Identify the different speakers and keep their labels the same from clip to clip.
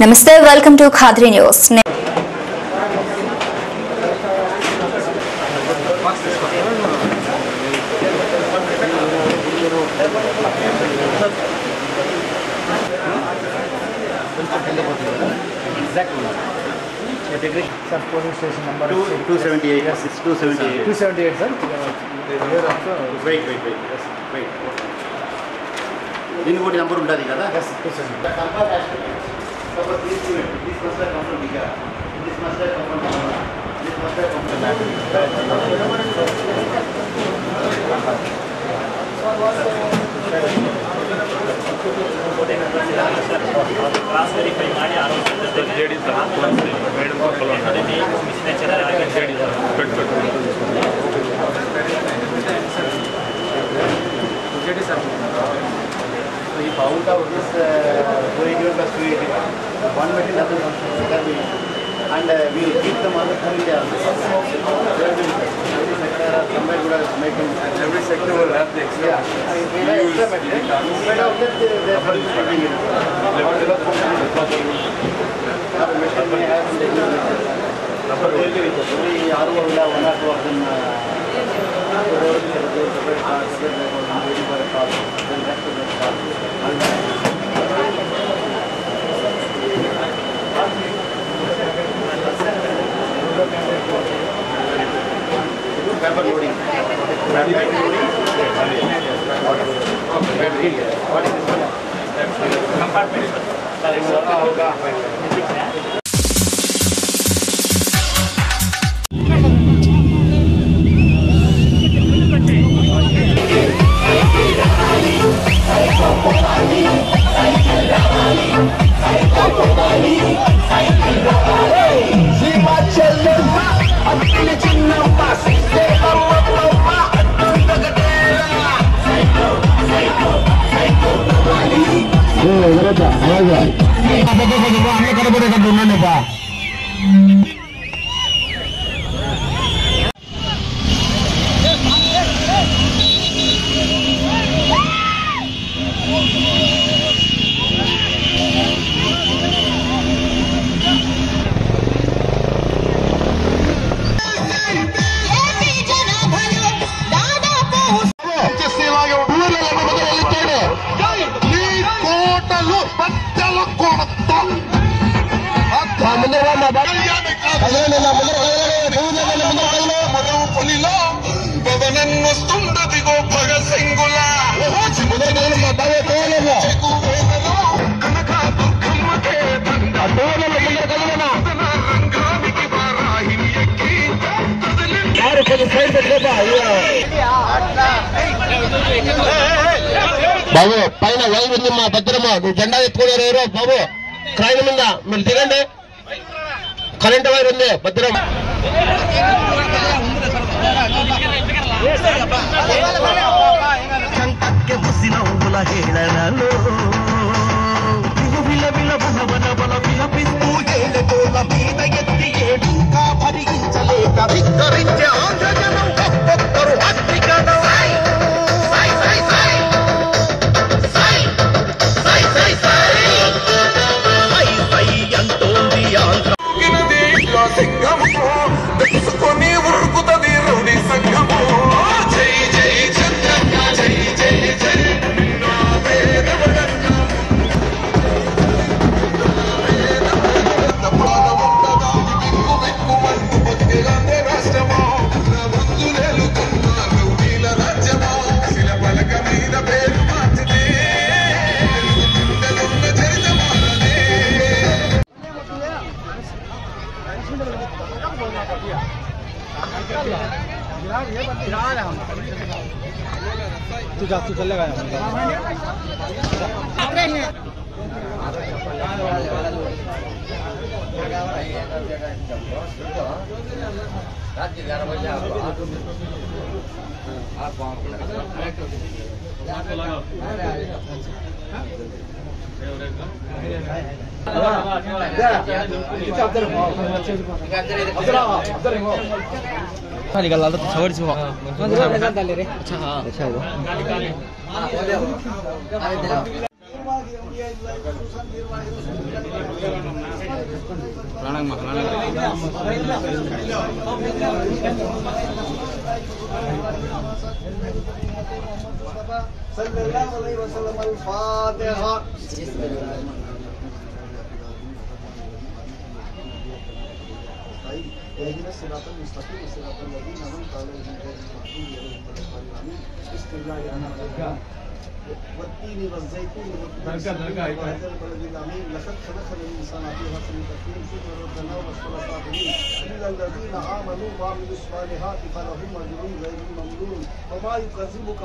Speaker 1: Namaste, welcome to Khadri News.
Speaker 2: Sir, police station number
Speaker 3: 278. Yes, it's 278.
Speaker 2: 278, sir.
Speaker 3: Wait. This number untadi kada?
Speaker 2: Yes, 278.
Speaker 3: The number has to be. Suppose this must have come from Bihar. This must have come from Tamil. This must have come from
Speaker 4: class verify ಮಾಡಿ
Speaker 3: if out of this going to custody, one meeting that is and we will keep them on the committee also. Every sector somewhere would have making
Speaker 5: every sector will have the extra.
Speaker 3: Instead of that they are participating in it. Only RO will have one or two of them separate cards, waiting for a call, then back to the call. Paper loading. What is this one? Compartment.
Speaker 6: బాబు పైన wire ఉంది మా భద్రమా నువ్వు జెండా ఎత్తుకున్నారు ఎవరో బాబు crane మీద మీరు దిగండి కరెంట్ వైర్ ఉంది భద్రం
Speaker 2: तू चलेगा
Speaker 3: रात 11 बजे आप
Speaker 2: निकल तो सवारी से अच्छा
Speaker 3: والتين والزيتون وهذا البلد الامين لقد خلقنا الانسان في حسن تقويم ثم ردنا واسفل سافلين الا الذين امنوا وعملوا الصالحات فلهم اجر غير ممنون وما يكذبك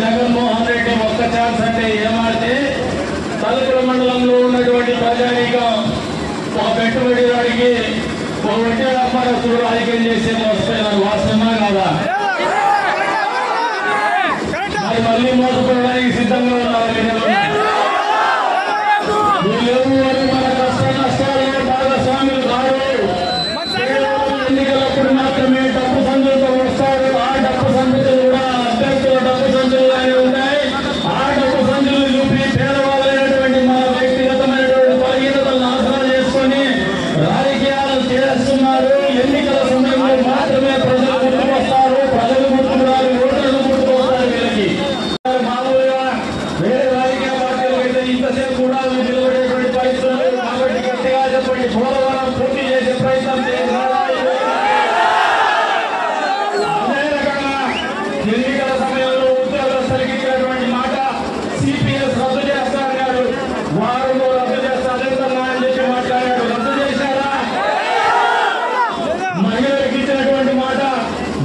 Speaker 7: జగన్మోహన్ రెడ్డి ఒక్క ఛాన్స్ అంటే ఏమార్చి తలుపుల మండలంలో ఉన్నటువంటి ప్రజానీకం ఒక పెట్టుబడిదారికి ఒక వడ్డీ వ్యాపారస్తులు రాజకీయం చేసే మోసపోయినారు. వాస్తవమా కాదా? అది మళ్ళీ మోసపోవడానికి సిద్ధంగా ఉన్నారు. మన కష్ట నష్టాలు భాగస్వాములు కాదు. ఎన్నికలప్పుడు మాత్రమే డబ్బు సంచులతో వస్తారు. ఆ డబ్బు సంచులు కూడా అభ్యర్థుల డబ్బు సంచులుగానే ఉన్నాయి. ఆ డబ్బు సంచులు చూపి పేదవాళ్ళైనటువంటి మన వ్యక్తిగతమైనటువంటి బలహీనతలను నాశనం చేసుకొని రాజకీయాలు చేస్తున్నారు. ఎన్నికల సమయంలో మాత్రమే ప్రజలు గుర్తుకొస్తారు. ప్రజలు గుర్తుకున్నారు, ఓటర్లు గుర్తుకొస్తారు. వీళ్ళకి మామూలుగా వేరే రాజకీయ పార్టీలు అయితే ఇంతసేపు కూడా నిలబడేటువంటి పరిస్థితులు కాబట్టి గట్టిగా చెప్పండి. పోలవరం పూర్తి చేసే ప్రయత్నం చేయాలి. అదే రకంగా ఎన్నికల సమయంలో ఉద్యోగస్తులకి ఇచ్చినటువంటి మాట సిపిఎస్ రద్దు చేస్తారన్నారు. వారంలో రద్దు చేస్తా అదేవిధంగా అని చెప్పి మాట్లాడాడు. రద్దు చేశారా? మహిళలకు ఇచ్చినటువంటి మాట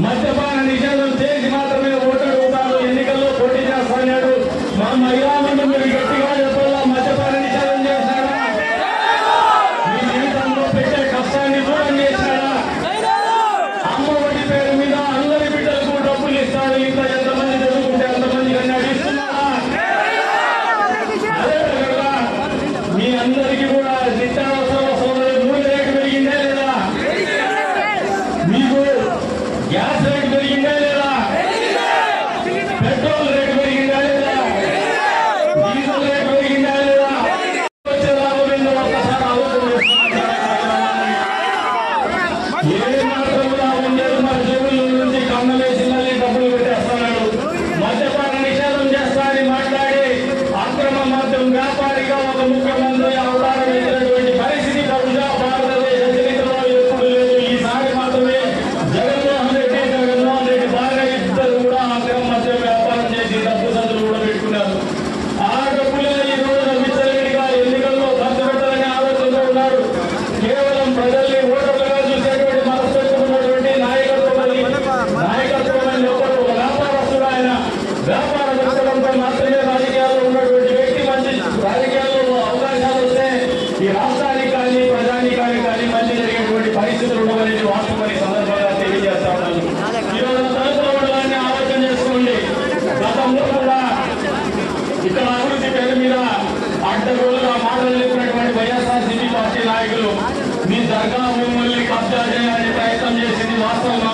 Speaker 7: మద్యపాన నిషేధం చేసి మాత్రమే ఓటు అడుగుతారు, ఎన్నికల్లో పోటీ చేస్తాడు. మా మహిళా మండలి మీరు గట్టిగా చెప్పాలా? మద్యపాన నిషేధం చేశారా? మీ జీవితంలో పెట్టే కష్టాన్ని దూరం చేశారా? అమ్మ ఒడి పేరు మీద అందరి బిడ్డలకు డబ్బులు ఇస్తాడు. ఇంకా ఎంతమంది చదువుకుంటే అంతమంది నడిస్తున్నారా? అదే రకంగా మీ అందరికీ కూడా నిత్యావసర వస్తువుల నూనె రేటు పెరిగిందే లేదా? మీకు గ్యాస్ రేటు పెరిగిందా లేదా? పెట్రోల్ రేటు పెరిగిందా లేదా? డీజిల్ రేటు పెరిగిందా లేదా? వచ్చే లాభం ఏందో ఒక్కసారి ఆలోచన ఏ మాత్రం లాభం లేదు. మన జేబుల నుంచి కన్నలేసి మళ్ళీ డబ్బులు పెట్టేస్తున్నాడు. మద్యపాన నిషేధం చేస్తా అని మాట్లాడి అక్రమ మద్యం వ్యాపారిగా ఒక ముఖ్యమంత్రి అవతారం ఎత్తినటువంటి పరిస్థితి బహుశా భారతదేశ చరిత్రలో ఎప్పుడు లేదు. ఈసారి మాత్రమే జగన్మోహన్ రెడ్డి భార్య ఇద్దరు కూడా అక్రమ మద్యం వ్యాపారం చేసి డబ్బు సంచులు కూడా పెట్టుకున్నారు. ఆ డబ్బులే ఈ రోజున విచ్చలవిడిగా ఎన్నికల్లో ఖర్చు పెట్టాలని ఆలోచనలో ఉన్నారు. కేవలం ప్రజల్ని ఓటర్లుగా చూసేటువంటి మనస్తత్వం ఉన్నటువంటి నాయకత్వం ఒక వ్యాపారస్తుడు. ఆయన వ్యాపార దృక్పథంతో మాత్రమే రాజకీయాల్లో ఉన్నటువంటి వ్యక్తి. మంచి రాజకీయాల్లో అవకాశాలు వస్తే ఈ రాష్ట్రానికి కానీ ప్రజానీకానికి కానీ మంచి జరిగేటువంటి పరిస్థితులు ఉండవనేది వాస్తవాన్ని సందర్భంగా తెలియజేస్తా ఉన్నాను. ఈరోజు తలుపుల మండలాన్ని ఆలోచన చేసుకోండి. గతంలో కూడా ఇక్కడ అభివృద్ధి పేరు మీద అడ్డగోలుగా మాటలు చెప్పినటువంటి వైఎస్ఆర్సీపీ పార్టీ నాయకులు మీ దర్గా భూముల్ని కబ్జా చేయాలని ప్రయత్నం చేసింది వాస్తవంగా.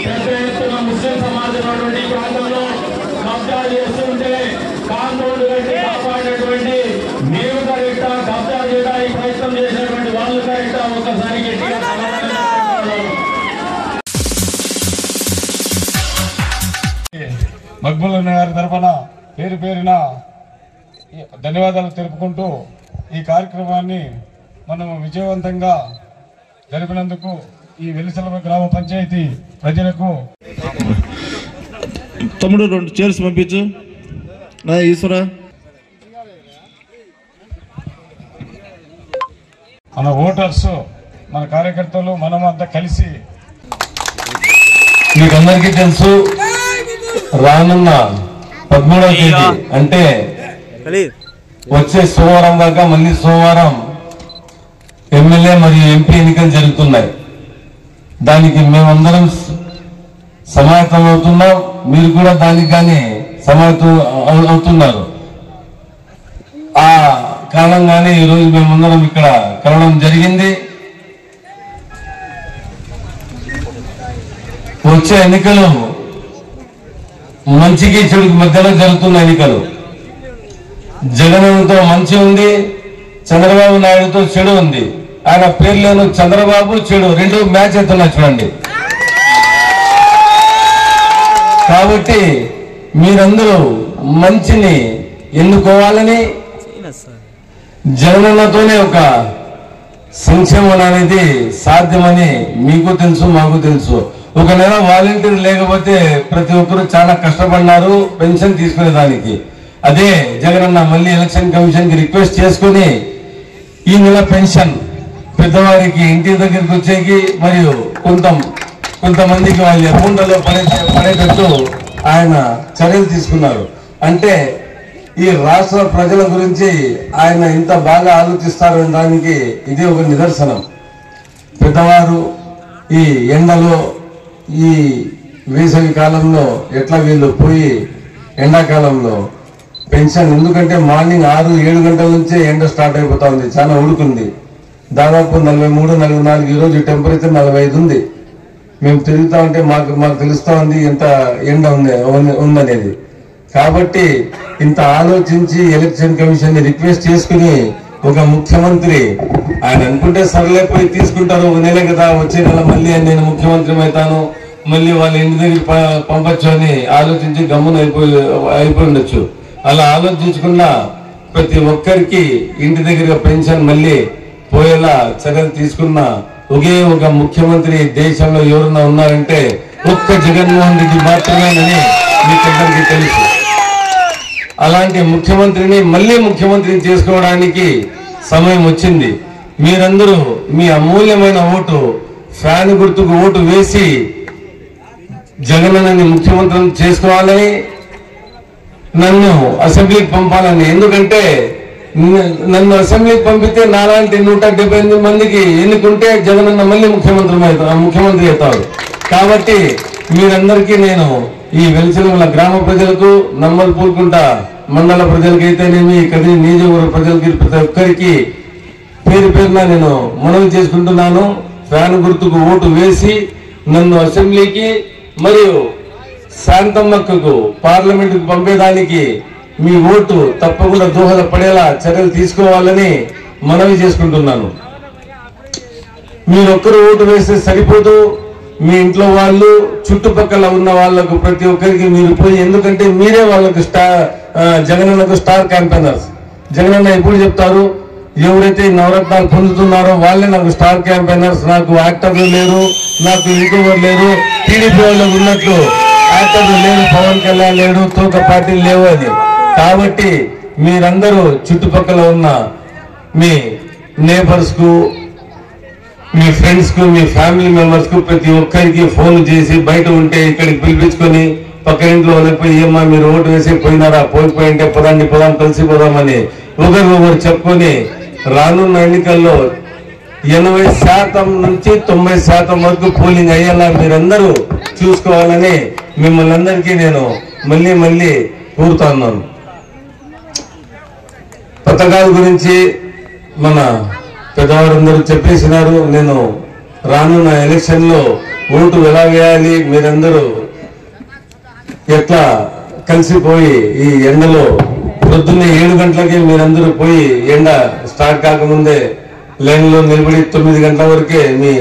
Speaker 7: పెద్ద ఎత్తున ముస్లిం సమాజం ఉన్నటువంటి ప్రాంతంలో కబ్జా చేస్తుంటే కాంపౌండ్ కట్టి కాపాడినటువంటి మీరు కరెక్టా? కబ్జా చేయడానికి ప్రయత్నం చేసినటువంటి వాళ్ళు కరెక్టా? ఒకసారి గట్టిగా మక్బూల్ గారి తరఫున పేరు పేరున ధన్యవాదాలు తెలుపుకుంటూ ఈ కార్యక్రమాన్ని మనం విజయవంతంగా జరిపినందుకు ఈ వెలిసల గ్రామ పంచాయతీ ప్రజలకు
Speaker 8: తమ్ముడు 2 చైర్స్ పంపించు ఈశ్వర.
Speaker 7: మన ఓటర్స్ మన కార్యకర్తలు మనం అంతా కలిసి
Speaker 6: మీకు అందరికీ తెలుసు రానున్న 13వ తేదీ అంటే వచ్చే సోమవారం దాకా మళ్ళీ సోమవారం ఎమ్మెల్యే మరియు ఎంపీ ఎన్నికలు జరుగుతున్నాయి. దానికి మేమందరం సమాయత్తం అవుతున్నాం, మీరు కూడా దానికి కానీ సమాయత్తం అవుతున్నారు. ఆ కారణంగానే ఈరోజు మేమందరం ఇక్కడ కలవడం జరిగింది. వచ్చే ఎన్నికలు మంచికి చెడుకి మధ్యలో జరుగుతున్న ఎన్నికలు. జగన్తో మంచి ఉంది, చంద్రబాబు నాయుడుతో చెడు ఉంది. ఆయన పేర్లేను చంద్రబాబు చెడు రెండు మ్యాచ్ అవుతున్నాయి చూడండి. కాబట్టి మీరందరూ మంచిని ఎన్నుకోవాలని, జగనన్నతోనే ఒక సంక్షేమం అనేది సాధ్యమని మీకు తెలుసు, మాకు తెలుసు. ఒక నెల వాలంటీర్ లేకపోతే ప్రతి ఒక్కరు చాలా కష్టపడినారు పెన్షన్ తీసుకునేదానికి. అదే జగనన్న మళ్ళీ ఎలక్షన్ కమిషన్ కి రిక్వెస్ట్ చేసుకుని ఈ నెల పెన్షన్ పెద్దవారికి ఇంటి దగ్గరికి వచ్చేకి మరియు కొంతమందికి వాళ్ళ అకౌంట్లలో పడేటట్టు ఆయన చర్యలు తీసుకున్నారు. అంటే ఈ రాష్ట్ర ప్రజల గురించి ఆయన ఇంత బాగా ఆలోచిస్తారు దానికి ఇది ఒక నిదర్శనం. పెద్దవారు ఈ ఎండలో ఈ వేసవి కాలంలో ఎట్లా వీళ్ళు పోయి ఎండాకాలంలో పెన్షన్, ఎందుకంటే మార్నింగ్ 6-7 గంటల నుంచే ఎండ స్టార్ట్ అయిపోతా ఉంది, చాలా ఉడుకుంది. దాదాపు 43-44 ఈరోజు టెంపరేచర్ 45 ఉంది. మేము తిరుగుతా ఉంటే మాకు తెలుస్తా ఉంది ఎంత ఎండ ఉందనేది. కాబట్టి ఇంత ఆలోచించి ఎలక్షన్ కమిషన్ ని రిక్వెస్ట్ చేసుకుని ఒక ముఖ్యమంత్రి ఆయన అనుకుంటే సర్లేపోయి తీసుకుంటారు, ఒక నెల కదా వచ్చే నెల మళ్ళీ నేను ముఖ్యమంత్రి అవుతాను, మళ్ళీ వాళ్ళ ఇంటి దగ్గర పంపచ్చు అని ఆలోచించి గమ్మున అయిపోయి ఉండొచ్చు. అలా ఆలోచించకుండా ప్రతి ఒక్కరికి ఇంటి దగ్గర పెన్షన్ మళ్ళీ పోయేలా చర్యలు తీసుకున్న ఒకే ఒక ముఖ్యమంత్రి దేశంలో ఎవరన్నా ఉన్నారంటే ఒక్క జగన్మోహన్ రెడ్డి మాత్రమేనని మీకందరికీ తెలుసు. అలాంటి ముఖ్యమంత్రిని మళ్ళీ ముఖ్యమంత్రిని చేసుకోవడానికి సమయం వచ్చింది. మీరందరూ మీ అమూల్యమైన ఓటు ఫ్యాన్ గుర్తుకు ఓటు వేసి జగనన్నని ముఖ్యమంత్రిని చేసుకోవాలని, నన్ను అసెంబ్లీకి పంపాలని. ఎందుకంటే నన్ను అసెంబ్లీకి పంపితే నాలాంటి 178 మందికి ఎన్నుకుంటే జగనన్న మళ్ళీ ముఖ్యమంత్రి అవుతాడు. కాబట్టి మీరందరికీ నేను ఈ వెలిసిల గ్రామ ప్రజలకు, నమ్మల్పూర్కుంట మండల ప్రజలకైతేనేమి, కదిరి నియోజకవర్గ ప్రజలకి ప్రతి ఒక్కరికి పేరు పేరున నేను మనవి చేసుకుంటున్నాను. ఫ్యాన్ గుర్తుకు ఓటు వేసి నన్ను అసెంబ్లీకి మరియు శాంతమ్మక్కకు పార్లమెంటుకు పంపేదానికి మీ ఓటు తప్పకుండా దోహదపడేలా చర్యలు తీసుకోవాలని మనవి చేసుకుంటున్నాను. మీరొక్కరు ఓటు వేస్తే సరిపోదు, మీ ఇంట్లో వాళ్ళు చుట్టుపక్కల ఉన్న వాళ్లకు ప్రతి ఒక్కరికి మీరు పోయి, ఎందుకంటే మీరే వాళ్ళకు జగనన్నకు స్టార్ క్యాంపెయినర్స్. జగనన్న ఎప్పుడు చెప్తారు, ఎవరైతే నవరత్నాలు పొందుతున్నారో వాళ్ళే నాకు స్టార్ క్యాంపెయినర్స్, నాకు యాక్టర్లు లేరు, నాకు ఇంకొకరు లేరు, టీడీపీ వాళ్ళకు ఉన్నట్లు యాక్టర్లు లేరు, పవన్ కళ్యాణ్ లేడు, తోక పార్టీలు లేవు అని. కాబట్టి మీరందరూ చుట్టుపక్కల ఉన్న మీ నేబర్స్ కు, మీ ఫ్రెండ్స్ కు, మీ ఫ్యామిలీ మెంబర్స్ కు ప్రతి ఒక్కరికి ఫోన్ చేసి బయట ఉంటే ఇక్కడికి పిలిపించుకొని పక్క ఇంట్లో పోయి ఏమా మీరు ఓటు వేసి పోయినారా, పోయిపోయింటే పోదాం కలిసి పోదామని ఒకరికొకరు చెప్పుకొని రానున్న ఎన్నికల్లో 80% నుంచి 90% వరకు పోలింగ్ అయ్యేలా మీరందరూ చూసుకోవాలని మిమ్మల్ని అందరికీ నేను మళ్ళీ కోరుతా ఉన్నాను. పథకాల గురించి మన పెద్దవారందరూ చెప్పేసినారు. నేను రానున్న ఎలక్షన్ లో ఓటు ఎలా వేయాలి, మీరందరూ ఎట్లా కలిసిపోయి ఈ ఎండలో పొద్దున్నే 7 గంటలకే మీరందరూ పోయి ఎండ స్టార్ట్ కాకముందే లైన్ లో నిలబడి 9 గంటల వరకే మీ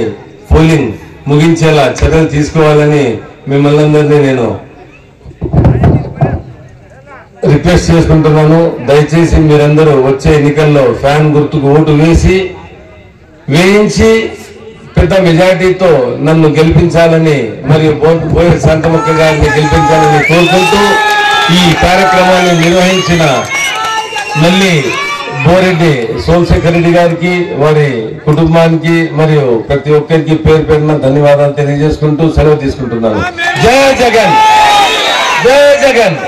Speaker 6: పోలింగ్ ముగించేలా చర్యలు తీసుకోవాలని మిమ్మల్ని అందరినీ నేను రిక్వెస్ట్ చేసుకుంటున్నాను, దయచేసి మీరందరూ వచ్చే ఎన్నికల్లో ఫ్యాన్ గుర్తుకు ఓటు వేయించి పెద్ద మెజార్టీతో నన్ను గెలిపించాలని మరియు బోయర్ శాంతముఖ గారిని గెలిపించాలని కోరుకుంటూ ఈ కార్యక్రమాన్ని నిర్వహించిన మళ్ళీ బోరెడ్డి సోమశేఖర్ రెడ్డి గారికి, వారి కుటుంబానికి మరియు ప్రతి ఒక్కరికి పేరు పేరున ధన్యవాదాలు తెలియజేసుకుంటూ సెలవు తీసుకుంటున్నాను. జై జగన్, జై జగన్.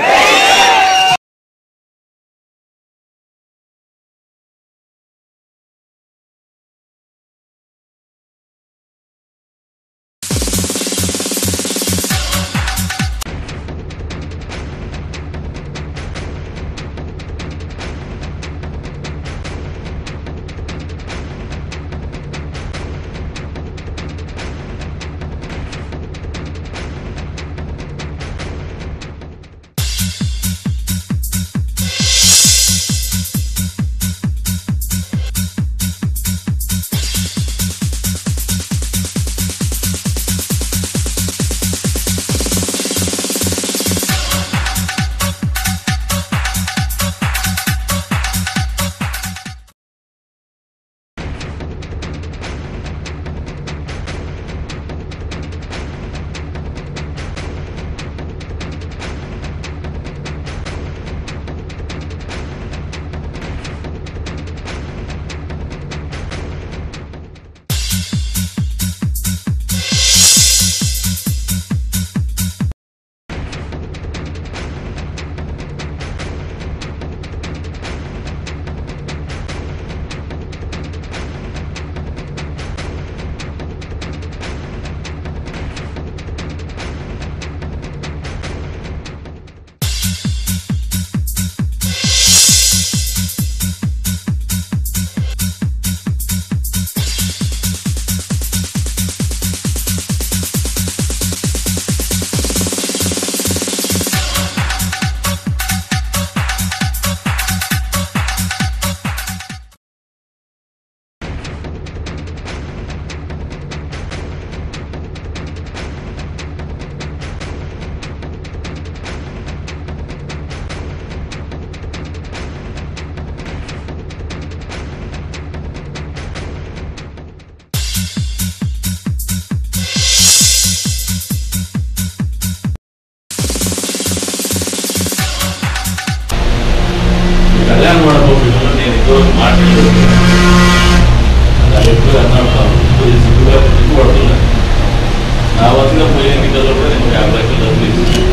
Speaker 9: నా వద్దగా పోయే ఎన్నికల్లో కూడా నేను 50 లక్షలు డబ్బులు ఇచ్చాను.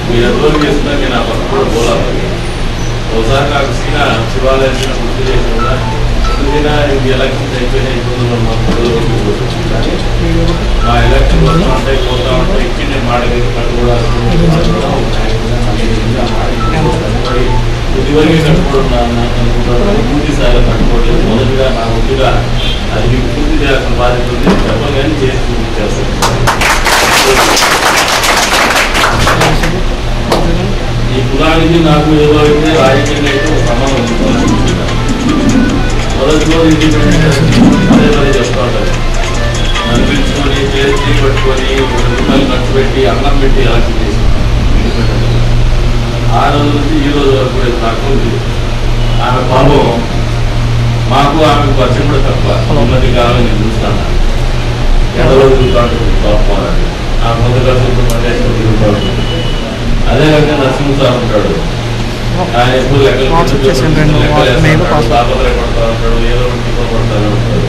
Speaker 9: మీరు ఎంతవరకు చేస్తున్నా నేను ఆ పక్క కూడా పోవాలి. ఒకసారి నాకు శివాలయం గుర్తు చేసి కూడా పొద్దున ఇది ఎలక్షన్స్ అయిపోయినాయి, మా ఎలక్షన్ వస్తూ ఉంటాయి పోతా ఉంటాయి. ఇచ్చి నేను మాడగలిగి పట్టు కూడా ఇదివరకు కట్టుకోవడం అనుకుంటున్నాను. పూర్తి స్థాయిలో కట్టుకోవట్లేదు. మొదటిగా నా ముందుగా అది మీకు పూర్తి చేయాల్సిన బాధ్యత ఉంది. చెప్పని కానీ చేసి చూపించేస్తాను. ఈ కులానికి నాకు ఏదో అయితే రాజకీయంగా అయితే ఒక సంబంధం ఉంది. మొదటిలో అదే పదే చెప్తా ఉంటారు. నన్ను పిలుచుకొని చేసి పట్టుకొని రూపాయలు ఖర్చు పెట్టి అన్నం పెట్టి ఎలక్షన్ చేసి ఆ రోజు నుంచి ఈ రోజు వరకు నాకు ఉంది. ఆమె పాపం మాకు ఆమెకు పరిచయం కూడా తక్కువ. ఉన్నది కావాలని నేను చూస్తాను. ఎడలో తిరుగుతాడు పాపాలని ఆ మొదటి మల్లేశ్వరం తిరుగుతాడు. అదేవిధంగా నరసింహ సార్ ఉంటాడు. ఆయన ఎప్పుడు లెక్కలు బాపత్రపడతా ఉంటాడు, ఏదో టిఫిన్ పడతానే ఉంటాడు.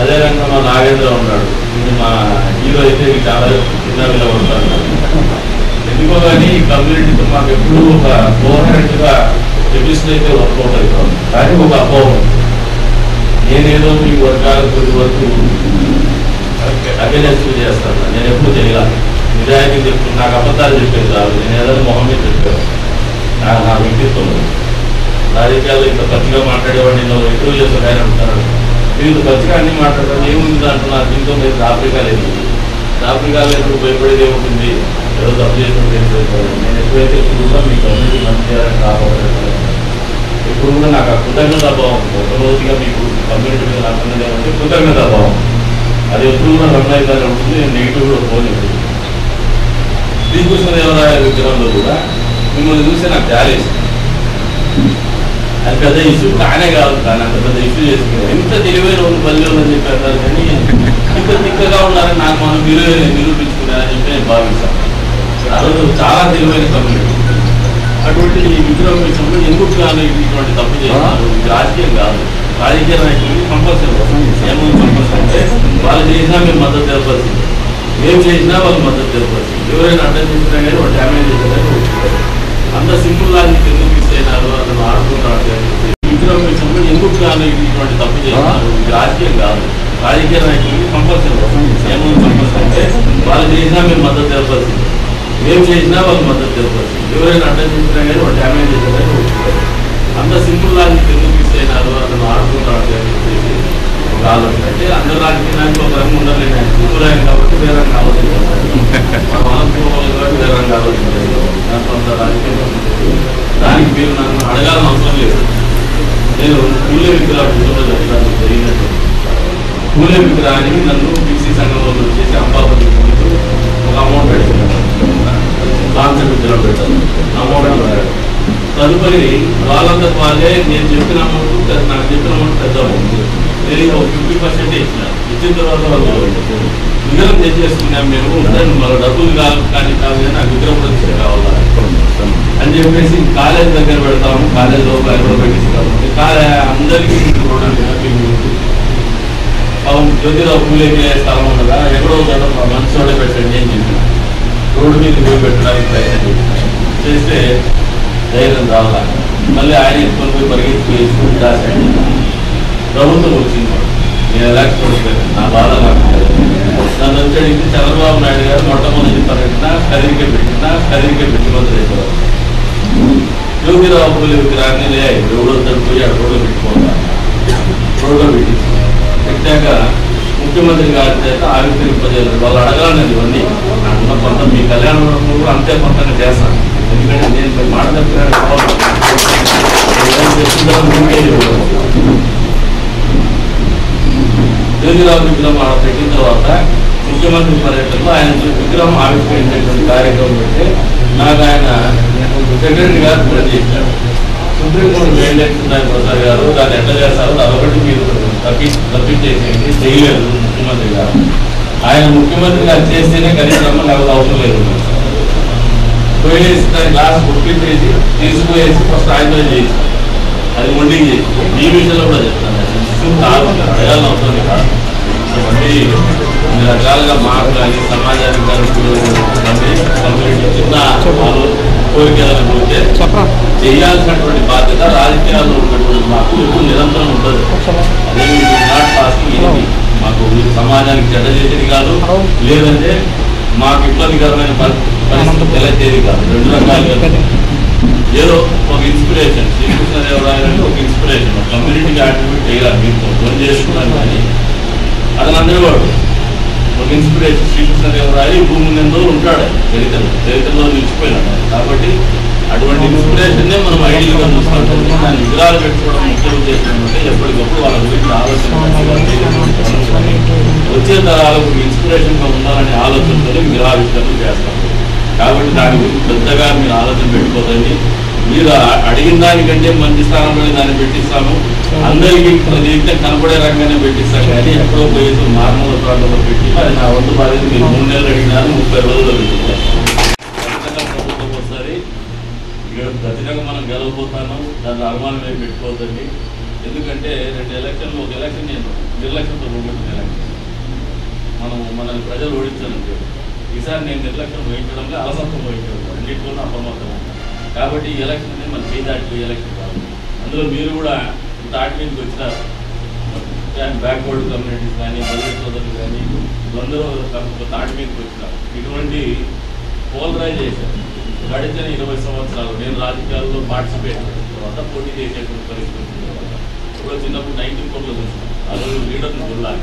Speaker 9: అదేవిధంగా మా నాగేంద్ర ఉన్నాడు. ఇది మా హీరో అయితే చాలా చిన్న విలువ ఉంటాడు. ఎందుకో కానీ ఈ కమ్యూనిటీతో మాకు ఎప్పుడు ఒక కోఆర్డినేట్గా ఎపిసోడ్ అయితే వర్కౌట్ అవుతాం. కానీ ఒక అపోహం, నేనేదో మీ వర్గాల కొద్ది వరకు అగెనెస్ట్ చేస్తాను. నేను ఎప్పుడు చేయాలి, నిజాయితీ చెప్తున్నాను. నాకు అబద్ధాలు చెప్పేది రాదు. నేను ఏదైనా మొహం మీద చెప్పాను. నా వ్యక్తిత్వం రాజకీయాల్లో ఇంత ఖర్చుగా మాట్లాడేవాడిని నేను ఇంటర్వ్యూ చేస్తాను. ఆయన అంటున్నాడు మీరు ఖర్చుగా అన్ని మాట్లాడతాను ఏముంది అంటున్నారు. దీంతో మీరు ఆఫ్రికా లేదు, ఆఫ్రికా లేదు భయపడేది ఏముంటుంది, ఏదో తప్పు చేసినట్టు. నేను ఎప్పుడైతే కూడా మీ కమ్యూనిటీ మంచి చేయాలని కాపాడతాను. ఇప్పుడు కూడా నాకు ఆ కృతజ్ఞతాభావం, ఒక రోజుగా మీకు కమ్యూనిటీ మీద నాకు ఉన్నది ఏమంటే కృతజ్ఞతాభావం. అది ఎప్పుడు కూడా రన్ అవుతానే ఉంటుంది. నేను నెగిటివ్ కూడా పోలేదు. శ్రీకృష్ణదేవరాయ విగ్రహంలో కూడా మిమ్మల్ని చూస్తే నాకు జాలేసి అది పెద్ద ఇష్యూ కానే కాదు, కానీ అంత పెద్ద ఇష్యూ చేసుకున్నారు. ఎంత తెలివైన వాళ్ళు బల్లి ఉందని చెప్పారు, కానీ ఇంత తిక్కగా ఉన్నారని నాకు మనం నిరూపించుకున్నారని చెప్పి నేను భావిస్తాను. ఆ రోజు చాలా తెలివైన కమ్యూనిటీ. అటువంటి విగ్రహం విషయంలో ఎందుకు కానీ ఇటువంటి తప్పు చేస్తున్నారు? రాజకీయం కాదు, రాజకీయ నాయకులకి కంపల్సరీ ఏమో కంపల్సరీ అంటే వాళ్ళు చేసినా మేము మద్దతు తెలపాల్సింది, మేము చేసినా వాళ్ళు మద్దతు తెలపాల్సింది. ఎవరైనా అడ్డం చేసినా కానీ వాళ్ళు డ్యామేజ్ చేసినా అంత సింపుల్ లాజిక్ ఎందుకు మిస్ అయినారు, అతను ఆడుకుంటున్నారు. విగ్రహం విషయంలో ఎందుకు కానీ ఇటువంటి తప్పు చేస్తున్నారు? రాజకీయం కాదు, రాజకీయ నాయకులకి కంపల్సరీ ఏమో కంపల్సరీ అంటే వాళ్ళు చేసినా మేము మద్దతు తెలపాల్సింది, మేము చేసినా వాళ్ళు మద్దతు తెలపాల్సింది. ఎవరైనా అడ్డం చేసినా కానీ వాళ్ళు డ్యామేజ్ చేసినా అంత సింపుల్ లాజిక్ ఎందుకు మిస్ అయినారు, అతను ఆడుకుంటున్నారు అని చెప్పేసి ఒక ఆలోచన. అంటే అందరూ రాజకీయ నాయకులు ఒక రంగు ఉండలేదు, ఆయన కుటుంబాయన కాబట్టి వేరే రంగు ఆలోచించారు, మనం అనుకోవాలి కాబట్టి వేరే రంగు ఆలోచించారు. కొంత రాజకీయం దానికి మీరు నన్ను అడగాలని అవసరం లేదు. నేను పూలే విగ్రహాలు జరిగినట్టు పూలే విగ్రహానికి నన్ను బీసీ సంఘంలో వచ్చేసి అంబాపతి ఒక అమౌంట్ పెట్టాను, కాన్సెప్ట్ విగ్రహం పెట్టాను, అమౌంట్ తదుపరి వాళ్ళంతా వాళ్ళే నేను చెప్పిన అమౌంట్ నాకు చెప్పిన అమౌంట్ పెద్ద అమౌంట్ నేను 50% ఇచ్చినాను. ఇచ్చిన తర్వాత వాళ్ళు విగ్రహం తెచ్చేసుకున్నాం మేము, మన డబ్బులు కాదు కానీ నాకు విగ్రహం ప్రతిష్ట కావాలా అని చెప్పేసి కాలేజ్ దగ్గర పెడతాము, కాలేజ్లో ఎవరో పెట్టిస్తాము, అందరికీ జ్యోతిరావు పూలేకే స్థలం ఉండగా ఎక్కడో మంచి చోట పెట్టండి అని చెప్పిన రోడ్డు మీద పోయి పెట్టడానికి ప్రయత్నం చేస్తే ధైర్యం రావాలా. మళ్ళీ ఆయన ఎత్తుకొని పోయి పరిగెత్తి స్కూల్ రాశాడు. ప్రభుత్వం వచ్చింది, నేను ఎలక్ట్రోడ్ నా బాధ నాకు నన్ను వచ్చాడు. చంద్రబాబు నాయుడు గారు మొట్టమొదటి పర్యటన కదిరికే పెట్టిమంది రేపు జ్యోతిరావు పూలే విగ్రహాన్ని లే ఎవడో తడిపోయి ఆ రోడ్లో పెట్టుకోవాలి, రోడ్లో పెట్టించి పెట్టాక ముఖ్యమంత్రి గారి చేత ఆవిష్కరింపజేయాలి. వాళ్ళు అడగాలనేది ఇవన్నీ నాకున్న కొంత మీ కళ్యాణం కూడా అంతే కొంతగా చేస్తాను, ఎందుకంటే నేను మాట తప్పినాడు జ్యోతిరావు విగ్రహం ఆడ పెట్టిన తర్వాత ముఖ్యమంత్రి పర్యటనలో ఆయన విగ్రహం ఆవిష్కరించేటువంటి కార్యక్రమం పెడితే నాకు ఆయన సెక్రటరీ గారు కూడా చేశారు. సుప్రీంకోర్టు గైడ్లైన్స్ ఉన్నాయి ప్రసాద్ గారు, దాన్ని ఎట్లా చేస్తారో అదొకటి మీరు తప్పించేసేయండి, చేయలేదు ముఖ్యమంత్రి గారు. ఆయన ముఖ్యమంత్రి గారు చేస్తేనే కనీసం లేకపోతే అవసరం లేదు. పోయేసి దాని గ్లాస్ కొట్టించేసి తీసుకుపోయేసి ఫస్ట్ ఆయన చేసి అది మొండింగ్ చేసి ఈ విషయంలో కూడా చెప్తాను కాదు, అడగాలని అవసరం కాదు. మళ్ళీ అన్ని రకాలుగా మార్పులు అని సమాజానికి చిన్న కోరికలను పోతే చేయాల్సినటువంటి బాధ్యత రాజకీయాల్లో ఉన్నటువంటి మాకు ఇప్పుడు నిరంతరం ఉంటుంది. అదే నాట్ పాసింగ్ ఏమి మాకు సమాజానికి చెడ్డ చేసేది కాదు, లేదంటే మాకు ఇబ్బందికరమైన పరిస్థితి తెలియచేది కాదు. రెండు రకాలుగా ఏదో ఒక ఇన్స్పిరేషన్, శ్రీకృష్ణదేవరాయలు ఒక ఇన్స్పిరేషన్, కమ్యూనిటీకి యాక్టివేట్ చేయాలి. మీరు ఫోన్ చేసుకున్నాను కానీ అతను అందరూ వాడు ఒక ఇన్స్పిరేషన్. శ్రీకృష్ణదేవరాయలు ఈ భూమి ఎంతో ఉంటాడు, చరిత్రలో నిలిచిపోయినాడు. కాబట్టి అటువంటి ఇన్స్పిరేషన్నే మనం ఐడియల్గా చూసుకుంటాం. దాన్ని విగ్రహాలు పెట్టుకోవడం ముఖ్య ఉద్దేశం అంటే ఎప్పటికప్పుడు వాళ్ళ గురించి ఆలోచన వచ్చే తరాలకు ఇన్స్పిరేషన్గా ఉండాలనే ఆలోచనతో విగ్రహావిష్కరణ చేస్తాం. కాబట్టి దాని గురించి పెద్దగా మీరు ఆలోచన పెట్టుకోదండి. మీరు అడిగిన దానికంటే మంచి స్థానంలో దాన్ని పెట్టిస్తాము, అందరికీ జీవితం కనపడే రంగానే పెట్టిస్తాం. కానీ ఎక్కడో పోయేసి నార్మల్ ప్రాంతంలో పెట్టి అది నా వంతు బాధ్యత. మీరు 3 నెలలు అడిగినారు, 30 రోజుల్లో పెట్టిస్తాం. ప్రభుత్వం వస్తుంది, ఖచ్చితంగా మనం గెలవబోతాను, దాన్ని అనుమానం ఏమి పెట్టుకోవద్దండి. ఎందుకంటే 2 ఎలక్షన్లు, ఒక ఎలక్షన్ నేను నిర్లక్ష్యంతో పోగొట్టిన ఎలక్షన్ మనల్ని ప్రజలు ఓడించాలంటే ఈసారి నేను నిర్లక్ష్యం వహించడంలో అలసత్వం వహించడం రెండింటిలో అప్రమత్తం. కాబట్టి ఈ ఎలక్షన్ అనేది మన చేయి దాటిపోయే ఎలక్షన్ కాదు. అందులో మీరు కూడా తాటి మీదకి వచ్చినారు, బ్యాక్వర్డ్ కమ్యూనిటీస్ కానీ బలిత సోదరులు కానీ అందరూ తాటి మీదకి వచ్చినారు. ఇటువంటి పోలరైజ్ చేశారు. గడిచిన 20 సంవత్సరాలు నేను రాజకీయాల్లో పార్టిసిపేట్ చేసిన తర్వాత పోటీ చేసేటువంటి పరిస్థితి తర్వాత ఇప్పుడు చిన్నప్పుడు 1994లో చూసినాం. ఆ రోజు లీడర్ని చూడాలి,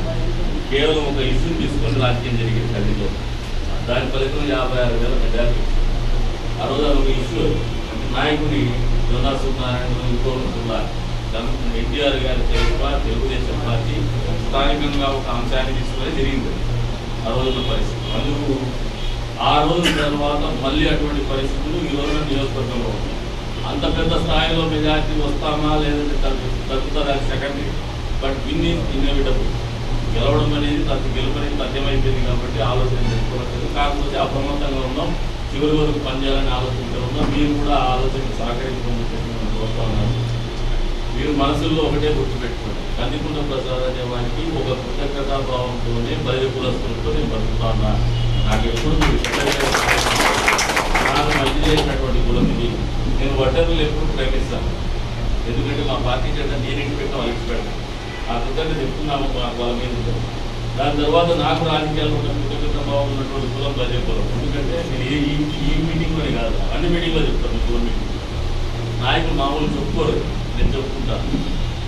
Speaker 9: కేవలం ఒక ఇష్యూని తీసుకొని రాజకీయం జరిగేది గదిలో. దాని ఫలితం 56,000 మెజార్టీ. ఆ రోజు ఒక ఇష్యూ నాయకుని జోదా సూర్యనారాయణ ఇంకోకుండా ఎన్టీఆర్ గారి తెలుగుదేశం పార్టీ స్థానికంగా ఒక అంశాన్ని తీసుకొని జరిగింది ఆ రోజుల పరిస్థితి. అందుకు ఆ రోజు తర్వాత మళ్ళీ అటువంటి పరిస్థితులు ఈ రోజున నియోజకవర్గంలో ఉన్నాయి. అంత పెద్ద స్థాయిలో మెజార్టీ వస్తామా లేదంటే తగ్గుతుందా secondary, but win is inevitable. గెలవడం అనేది గెలుపనేది తథ్యమైపోయింది కాబట్టి ఆలోచన చేసుకోవట్లేదు. కాకపోతే అప్రమత్తంగా ఉన్నాం, చివరి వరకు పనిచేయాలని ఆలోచనతో ఉన్నాం. మీరు కూడా ఆ ఆలోచనకు సహకరించమని చెప్పేసి మనం కోరుతా ఉన్నాను. మీరు మనసుల్లో ఒకటే గుర్తుపెట్టుకోండి, కందికుంట ప్రసాద్ అనే వారికి ఒక కృతజ్ఞతాభావంతోనే బయట కులస్తులతో నేను బతుకుతా ఉన్నా. నాకు ఎప్పుడు నాకు మంచి చేసినటువంటి కులం ఇది. నేను వడ్డర్లు ఎప్పుడు ప్రేమిస్తాను, ఎందుకంటే మా పార్టీ చేత నేనేంటి పెట్టిన వాళ్ళకి పెడతాను. ఆ కృతజ్ఞత చెప్తున్నాము వాళ్ళ మీద. దాని తర్వాత నాకు రాజకీయాల్లో ఉన్న కృతజ్ఞతాభావం ఉన్నటువంటి కులం బయట కులం. ఎందుకంటే నేను ఈ మీటింగ్లోనే కాదు, అన్ని మీటింగ్లో చెప్తాను. కులం మీటింగ్ నాయకులు మామూలు చెప్పుకోరు, నేను చెప్పుకుంటాను.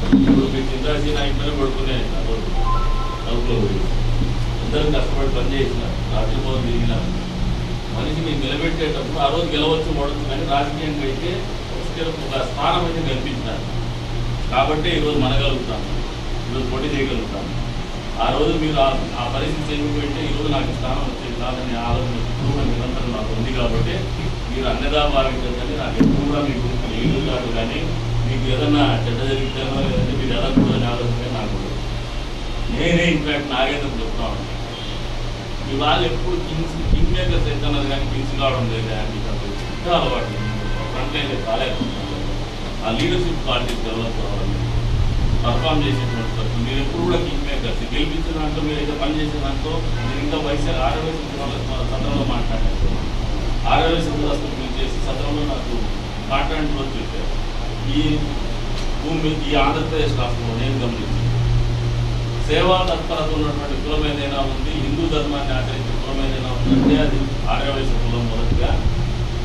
Speaker 9: ఇప్పుడు మీ చింతాసి నాయకులనే పడుకునే నలుగులో అందరూ కష్టపడి పనిచేసిన రాత్రి భవన్ తిరిగిన మనిషి మీరు నిలబెట్టేటప్పుడు ఆ రోజు గెలవచ్చు ఓడచ్చు, కానీ రాజకీయంగా అయితే ఒక స్థానం అయితే కల్పించినారు కాబట్టి ఈరోజు మనగలుగుతాను, ఈరోజు పోటీ చేయగలుగుతాను. ఆ రోజు మీరు ఆ పరిస్థితి చేయకపోతే ఈరోజు నాకు స్థానం వచ్చేది కాదని ఆలోచన కూడా నిరంతరం నాకు ఉంది. కాబట్టి మీరు అన్నదా భావించండి. నాకు ఎప్పుడు కూడా మీకు నీళ్ళు కాదు, కానీ మీకు ఏదన్నా చెడ్డ జరిగితేనో లేదంటే మీరు ఎలా కూడని ఆలోచన నాకు నేనే ఇన్ఫాక్ట్ నాగేంద్ర చెప్తా ఉంటాను. ఇవాళ ఎప్పుడు కింగ్ మేకర్స్ అయితే అన్నది కానీ కింగ్స్ కావడం లేదు. మీకు ఇంకా అలవాటు ఫ్రంట్ లైన్ కాలేదు. ఆ లీడర్షిప్ క్వాలిటీస్ డెవలప్ కావాలి, పర్ఫామ్ చేసేటువంటి పరిస్థితి. మీరు ఎప్పుడు కూడా కింగ్ మేకర్స్ గెలిపించిన దాంట్లో మీరు అయితే పని చేసిన దాంట్లో మీరు ఇంకా వయసు 6 వయసు సత్రంలో మాట్లాడారు. 6 వయసు మీరు చేసి సత్రంలో నాకు మాట్లాడిన రోజు చెప్పారు. ఈ ఆంధ్రప్రదేశ్ రాష్ట్రంలో నేను గమనించాను, సేవా తత్పరత ఉన్నటువంటి కులం ఏదైనా ఉంది, హిందూ ధర్మాన్ని ఆచరించే కులం ఏదైనా ఉందంటే అది 6 వయసు కులం మొదటిగా.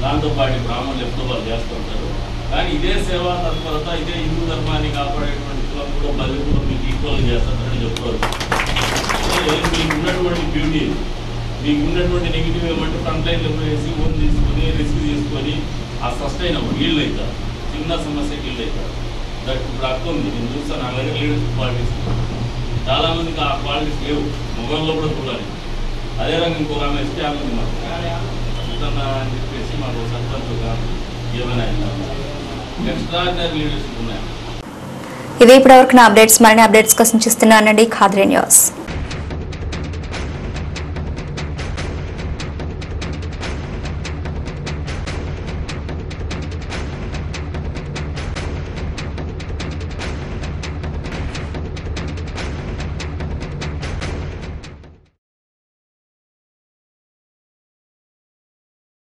Speaker 9: దాంతోపాటు బ్రాహ్మణులు ఎప్పుడూ వాళ్ళు చేస్తుంటారు. కానీ ఇదే సేవా తత్పరత, ఇదే హిందూ ధర్మాన్ని కాపాడేటువంటి కులం కూడా బలి కులం మీకు ఈక్వల్గా చేస్తుంటారని చెప్పుకోవచ్చు. మీకు ఉన్నటువంటి బ్యూటీ, మీకు ఉన్నటువంటి నెగిటివ్ ఏమంటే ఫ్రంట్ లైన్లో వేసి ఓన్ తీసుకొని రిస్క్ తీసుకొని ఆ సస్టైన్ అవ్వదు, ఈల్డ్ అవుతారు. చిన్న సమస్యకి ఈల్డ్ అవుతారు. దట్ ఇప్పుడు అర్థం ఉంది. నేను చూస్తాను నా దగ్గర లీడర్షిప్ క్వాలిటీస్ చాలామందికి ఆ క్వాలిటీస్ లేవు, మొగంలో కూడా చూడాలి. అదే రకంగా ఇంకో ఆమె ఎస్టీ ఆమె ఉంది మాకు అని చెప్పేసి మాకు సర్పంచ్గా ఏమైనా ఎక్స్ట్రాడినరీ లీడర్షిప్ ఉన్నాయి.
Speaker 1: ఇది ఇప్పటివరకు నా అప్డేట్స్. మరిన్ని అప్డేట్స్ కోసం చూస్తున్నానండి ఖాద్రీ న్యూస్.